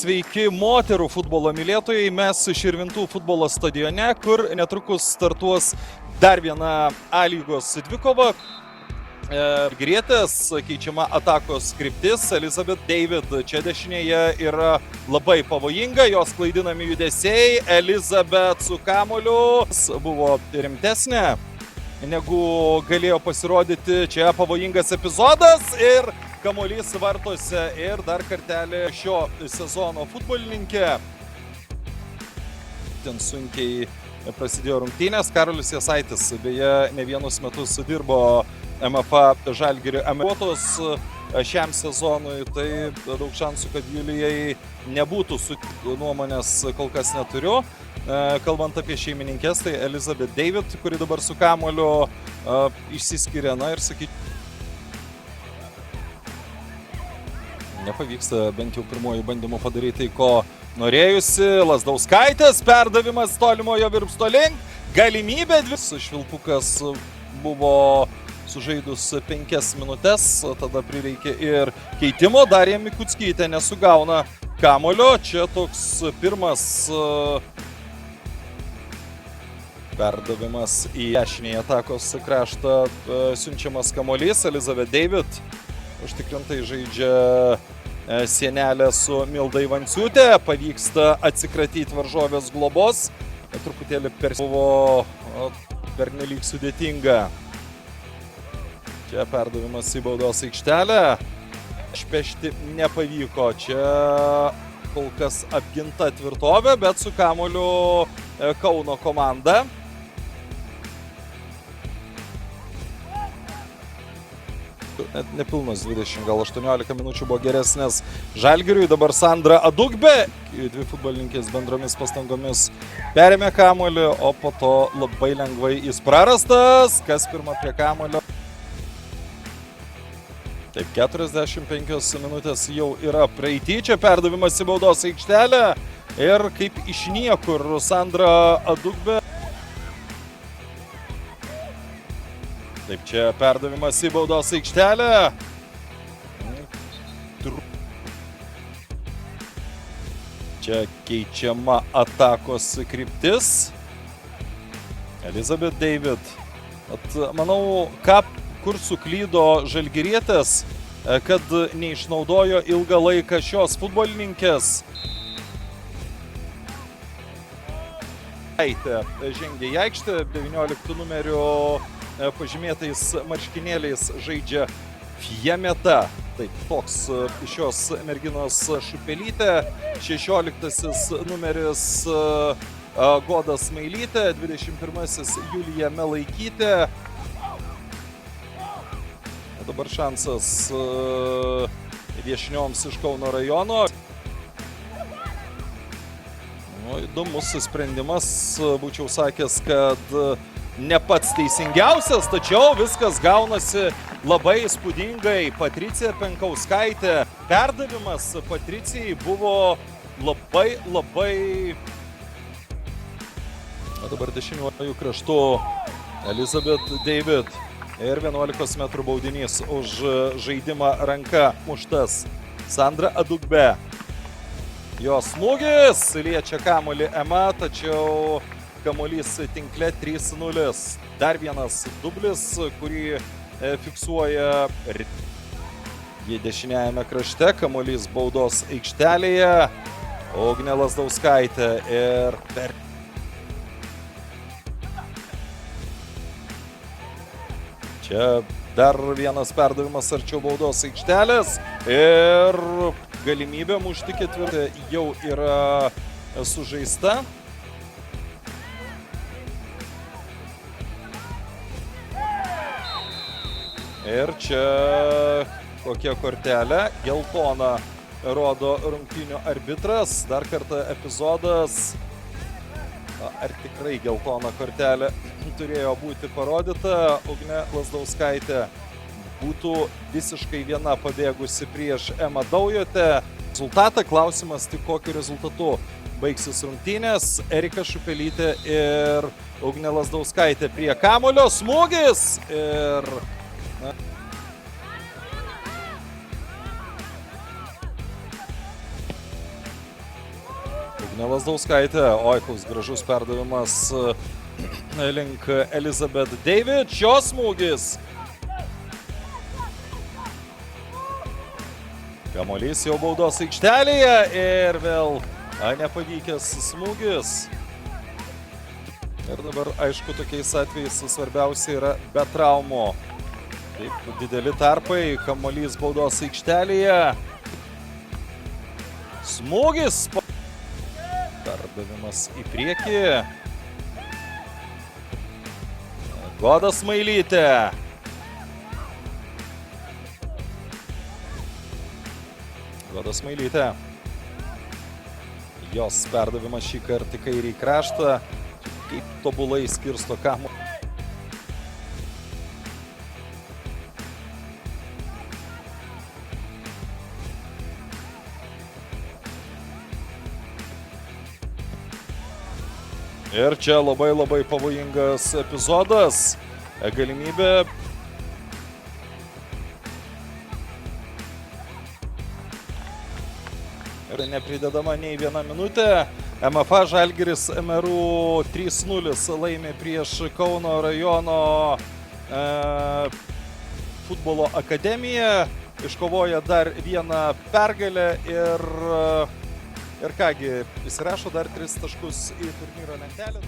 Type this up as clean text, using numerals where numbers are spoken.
Sveiki moterų futbolo mylėtojai, mes Širvintų futbolo stadione, kur netrukus startuos dar viena A lygos dvikova. Grietės keičiama atakos kryptis, Elizabeth David čia dešinėje yra labai pavojinga, jos klaidinami judesiai, Elizabeth su kamuoliu buvo rimtesnė negu galėjo pasirodyti, čia pavojingas epizodas ir kamuolys vartuose ir dar kartelį šio sezono futbolininkė. Ten sunkiai prasidėjo rungtynės, Karolis Jasaitis beje ne vienus metus dirbo MFA Žalgirio emeritus šiam sezonui, tai daug šansų, kad Julijai nebūtų su nuomonės kol kas neturiu. Kalbant apie šeimininkės, tai Elizabeth David, kuri dabar su kamuoliu išsiskiria, na ir sakyčiau, nepavyksta bent jau pirmojų bandymų padaryti, ko norėjusi. Lazdauskaitės perdavimas tolimojo virpsto link, galimybė Švilpukas buvo sužaidus 5 minutės, tada prireikė ir keitimo, Darija Mikuckytė nesugauna kamulio, čia toks pirmas perdavimas į dešinį atakos kraštą siunčiamas kamuolys, Elizabeth David užtikrintai žaidžia sienelę su Milda Ivanciūtė, pavyksta atsikratyti varžovės globos, truputėlį buvo pernelyg sudėtinga. Čia perdavimas į baudos aikštelę, išpešti nepavyko, čia kol kas apginta tvirtovė, bet su kamuoliu Kauno komanda. Nepilnos 20, gal 18 minučių buvo geresnės Žalgiriui, dabar Sandra Adugbė, dvi futbolininkės bendromis pastangomis perėmė kamuolį, o po to labai lengvai jis prarastas, kas pirma prie kamuolio. Taip, 45 minutės jau yra praeity, čia perdavimas į baudos aikštelę ir kaip iš niekur Sandra Adugbė. Taip, čia perdavimas į baudos aikštelę. Čia keičiama atakos kryptis. Elizabeth David. Manau, kur suklydo žalgirietės, kad neišnaudojo ilgą laiką šios futbolininkės. Žengė į aikštę, 19 numerių pažymėtais marškinėliais žaidžia Fiameta. Taip, toks šios merginos šupelytė, 16 numeris Goda Smailytė, 21 Julija Melaikytė. Dabar šansas viešnioms iš Kauno rajono. Įdomus sprendimas, būčiau sakęs, kad ne pats teisingiausias, tačiau viskas gaunasi labai įspūdingai. Patricija Penkauskaitė. Perdavimas Patricijai buvo labai... O dabar dešiniuoju kraštu Elizabeth David. Ir 11 metrų baudinys už žaidimą ranka muštas. Sandra Adugbė. Jos smūgis liečia kamuolį Ema, tačiau kamuolys tinkle 3-0. Dar vienas dublis, kurį fiksuoja jie dešiniajame krašte. Kamuolys baudos aikštelėje. Ugnė Lazdauskaitė ir čia dar vienas perdavimas arčiau baudos aikštelės ir galimybė mušti ketvirtą jau yra sužaista. Ir čia kokia kortelė, geltona rodo rungtynių arbitras, dar kartą epizodas. Ar tikrai geltona kortelė turėjo būti parodyta, Ugnė Lazdauskaitė būtų visiškai viena pabėgusi prieš Emą Daujotę. Rezultatą, klausimas tik kokiu rezultatu baigsis rungtynės. Erika Šupelytė ir Ugnė Lazdauskaitė prie kamuolio, smūgis ir... Nevasdauskaitė, oi, koks gražus perdavimas link Elizabeth David, šios smūgis. Kamuolys jau baudos aikštelėje ir vėl nepavykęs smūgis. Ir dabar, aišku, tokiais atvejais svarbiausia yra be traumų. Taip, dideli tarpai, kamuolys baudos aikštelėje. Smūgis. Perdavimas į priekį. Goda Smailytė. Goda Smailytė. Jos perdavimas šį kartą į kairį kraštą. Kaip tobulai skirsto kamuolį. Ir čia labai pavojingas epizodas. Galimybė. Ir nepridedama nei viena minutė. MFA Žalgiris MRU 3-0 laimi prieš Kauno rajono futbolo akademiją. Iškovoja dar vieną pergalę ir kągi, įsirašo dar 3 taškus į turnyro lentelę.